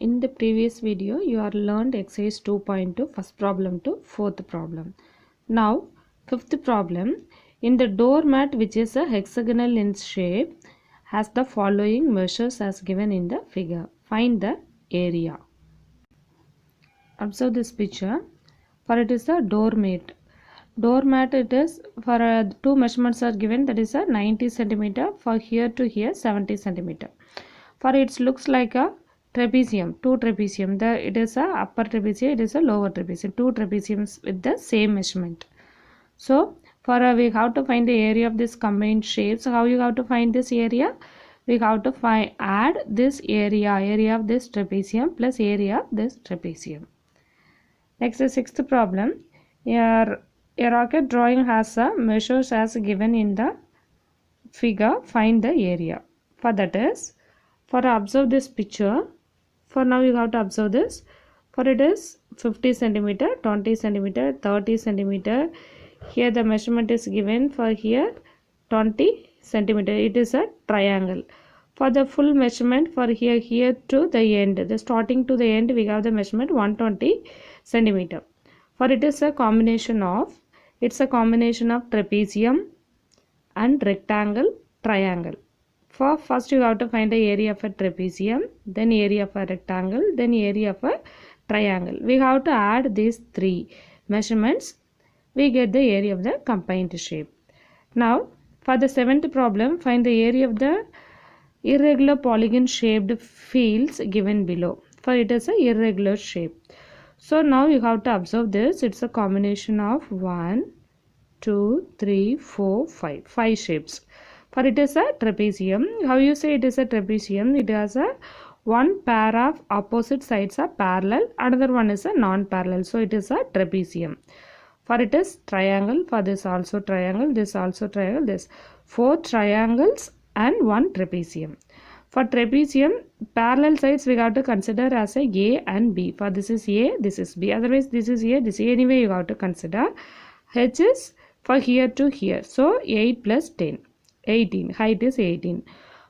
In the previous video you are learned exercise 2.2 first problem to fourth problem. Now fifth problem, in the doormat which is a hexagonal in shape has the following measures as given in the figure. Find the area. Observe this picture. For it is a doormat. Doormat it is for two measurements are given, that is a 90 centimeter, for here to here 70 centimeter. For it looks like a trapezium, two trapezium. It is a upper trapezium, it is a lower trapezium, two trapeziums with the same measurement. So for we have to find the area of this combined shapes. How you have to find this area? We have to add this area of this trapezium plus area of this trapezium. Next, the sixth problem. A rocket drawing has a measures as given in the figure. Find the area. For that is, for observe this picture. For now you have to observe this. For it is 50 centimeter, 20 centimeter, 30 centimeter. Here the measurement is given for here 20 centimeter. It is a triangle. For the full measurement for here to the end, the starting to the end, we have the measurement 120 centimeter. For it is a combination of, it's a combination of trapezium and rectangle, triangle. For first you have to find the area of a trapezium, then area of a rectangle, then area of a triangle. We have to add these three measurements. We get the area of the combined shape. Now for the seventh problem, find the area of the irregular polygon shaped fields given below. For it is a irregular shape. So now you have to observe this. It's a combination of 1, 2, 3, 4, 5. 5 shapes. For it is a trapezium. How you say it is a trapezium? It has a one pair of opposite sides are parallel. Another one is a non-parallel. So it is a trapezium. For it is triangle. For this also triangle. This also triangle. This 4 triangles and one trapezium. For trapezium, parallel sides we have to consider as a and B. For this is A, this is B. Otherwise this is A, this is A. Anyway you have to consider. H is for here to here. So 8 plus 10. 18. Height is 18.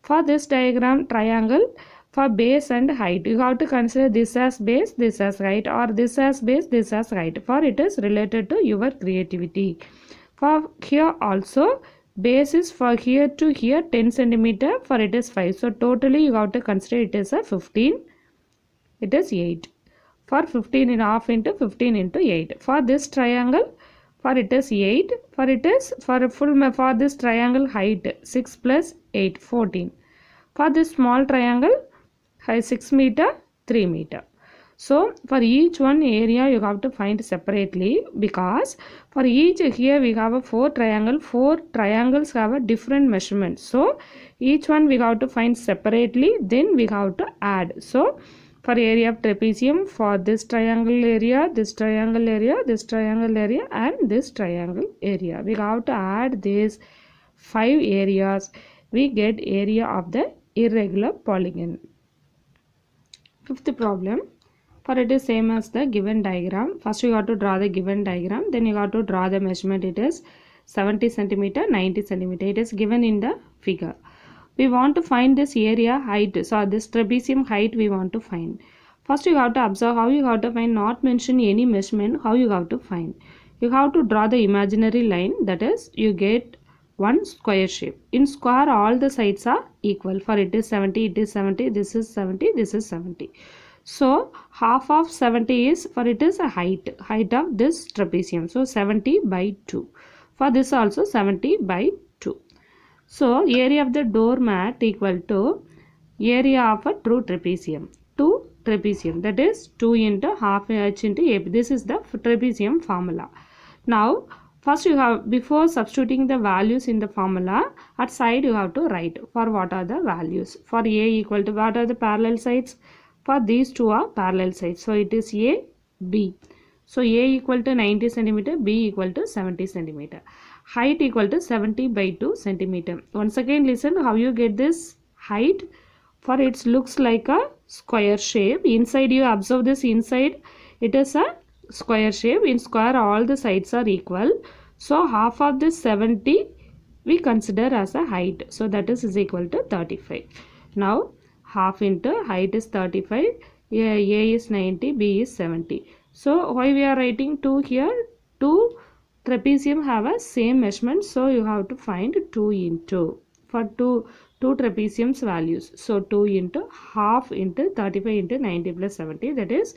For this diagram triangle, for base and height, you have to consider this as base, this as height, or this as base, this as height. For it is related to your creativity. For here also, base is for here to here 10 centimeter, for it is 5. So totally you have to consider it is a 15. It is 8. For 15 and half into 15 into 8. For this triangle, for it is 8. For it is for a full, for this triangle height 6 plus 8 14. For this small triangle height 6 meter 3 meter. So for each one area you have to find separately, because for each here we have a 4 triangle. 4 triangles have a different measurement. So each one we have to find separately, then we have to add. So for area of trapezium, for this triangle area, this triangle area, this triangle area and this triangle area, we have to add these 5 areas. We get area of the irregular polygon. Fifth problem. For it is same as the given diagram. First you have to draw the given diagram, then you have to draw the measurement. It is 70 centimeter, 90 centimeter. It is given in the figure. We want to find this area height. So this trapezium height we want to find. First you have to observe how you have to find, not mention any measurement, how you have to find. You have to draw the imaginary line, that is you get one square shape. In square all the sides are equal. For it is 70, it is 70, this is 70, this is 70. So half of 70 is, for it is a height of this trapezium. So 70 by 2. For this also 70 by 2. So area of the doormat equal to area of a true trapezium. 2 trapezium, that is 2 into half h into a. This is the trapezium formula. Now first you have, before substituting the values in the formula, at side you have to write for what are the values. For a equal to, what are the parallel sides? For these two are parallel sides. So it is A, B. So A equal to 90 centimeter, B equal to 70 centimeter. Height equal to 70 by 2 centimeter. Once again listen how you get this height. For it looks like a square shape. Inside you observe this, inside it is a square shape. In square all the sides are equal. So half of this 70 we consider as a height. So that is equal to 35. Now half into height is 35. A is 90, B is 70. So why we are writing 2 here? 2 trapezium have a same measurement, so you have to find 2 into for two trapeziums values. So 2 into half into 35 into 90 plus 70, that is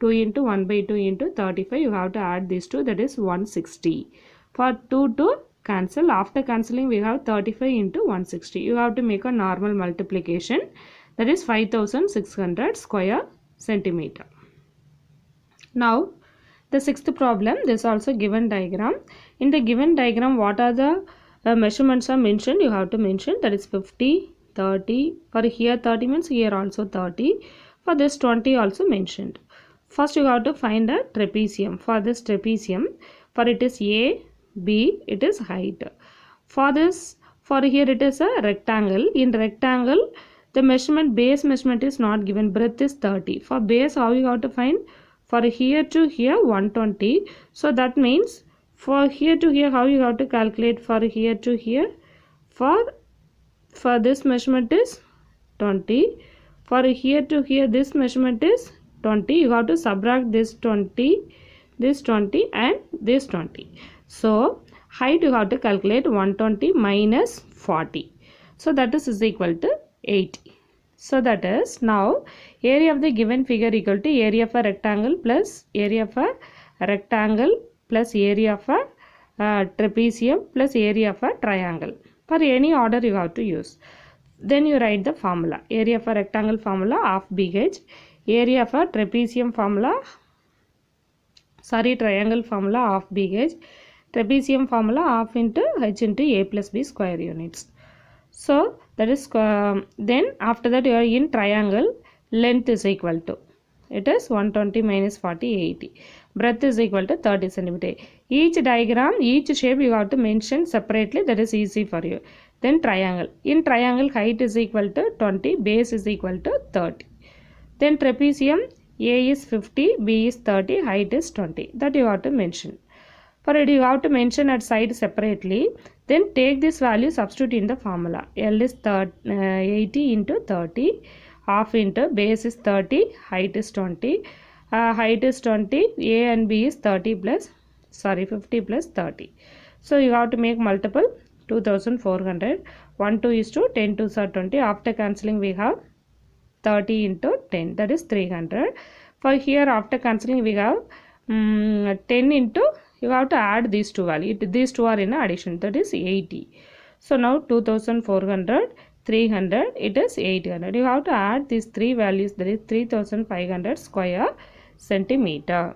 2 into 1 by 2 into 35. You have to add these two, that is 160. For 2 to cancel, after cancelling we have 35 into 160. You have to make a normal multiplication, that is 5600 square centimeter. Now the sixth problem, this also given diagram. In the given diagram, what are the measurements are mentioned? You have to mention, that is 50, 30. For here 30 means here also 30. For this 20 also mentioned. First you have to find a trapezium. For this trapezium, for it is A, B, it is height. For this, for here it is a rectangle. In rectangle, the measurement, base measurement is not given. Breadth is 30. For base, how you have to find? For here to here 120. So that means for here to here, how you have to calculate? For here to here, for this measurement is 20. For here to here, this measurement is 20. You have to subtract this 20, this 20 and this 20. So height you have to calculate 120 minus 40. So that is equal to 80. So that is, now area of the given figure equal to area of a rectangle plus area of a rectangle plus area of a trapezium plus area of a triangle. For any order you have to use. Then you write the formula. Area of a rectangle formula half BH. Area of a trapezium formula, triangle formula half BH. Trapezium formula half into H into A plus B square units. So that is then after that you are in triangle, length is equal to, it is 120 minus 40, 80. Breadth is equal to 30 centimeter. Each diagram, each shape you have to mention separately, that is easy for you. Then triangle. In triangle, height is equal to 20, base is equal to 30. Then trapezium, A is 50, B is 30, height is 20. That you have to mention. For it, you have to mention at side separately. Then take this value, substitute in the formula. L is 80 into 30, half into base is 30, height is 20. Height is 20, A and B is 50 plus 30. So you have to make multiple 2400. 1 2 is to 10 2s are 20. After cancelling we have 30 into 10, that is 300. For here after cancelling we have 10 into, you have to add these two values. These two are in addition, that is 80. So now 2400, 300, it is 800. You have to add these three values, that is 3500 square centimeter.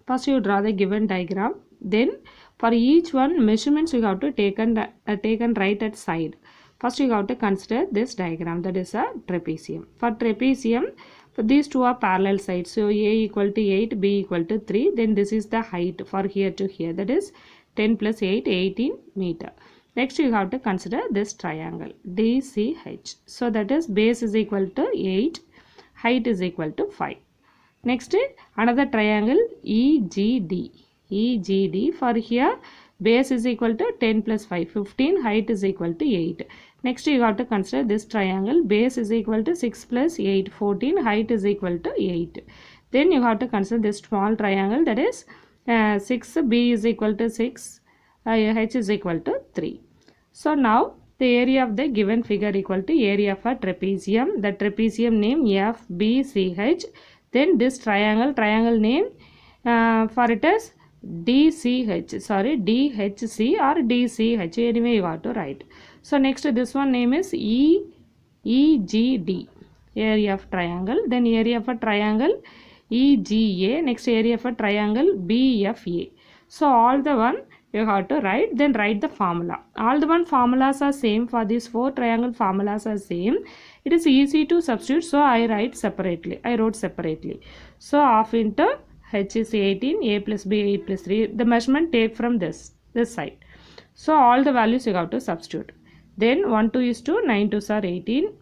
First you draw the given diagram. Then for each one measurements you have to take and write at side. First you have to consider this diagram, that is a trapezium. For trapezium, so these two are parallel sides. So A equal to 8, B equal to 3. Then this is the height for here to here. That is 10 plus 8, 18 meter. Next you have to consider this triangle DCH. So that is base is equal to 8, height is equal to 5. Next another triangle EGD. EGD, for here base is equal to 10 plus 5, 15, height is equal to 8. Next you have to consider this triangle, base is equal to 6 plus 8, 14, height is equal to 8. Then you have to consider this small triangle, that is 6, B is equal to 6, H is equal to 3. So now the area of the given figure equal to area of a trapezium. The trapezium name FBCH. Then this triangle name for it is DCH, DHC or DCH, anyway you have to write. So next this one name is EGD, area of triangle. Then area of a triangle EGA. Next area of a triangle BFA. So all the one you have to write. Then write the formula. All the one formulas are same. For these four triangle formulas are same. It is easy to substitute. So I wrote separately. So half into H is 18, A plus B 8 plus 3. The measurement take from this side. So all the values you have to substitute. Then 1 2 is to 9 2s are 18.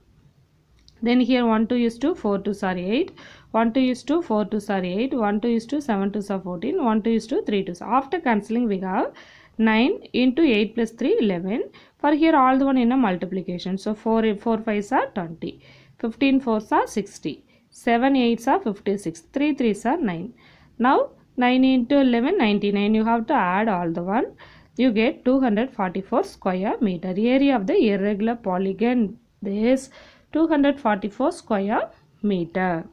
Then here 1 2 is to 4 2s are 8. 1 2 is to 4 2s are 8. 1 2 is to 7 2s are 14. 1 2 is to 3 2s. After cancelling we have 9 into 8 plus 3 11. For here all the one in a multiplication. So 4 5s are 20. 15 fours are 60. 7 eights are 56. 3 threes are 9. Now 9 into 11 99. You have to add all the one. You get 244 square meter. Area of the irregular polygon is 244 square meter.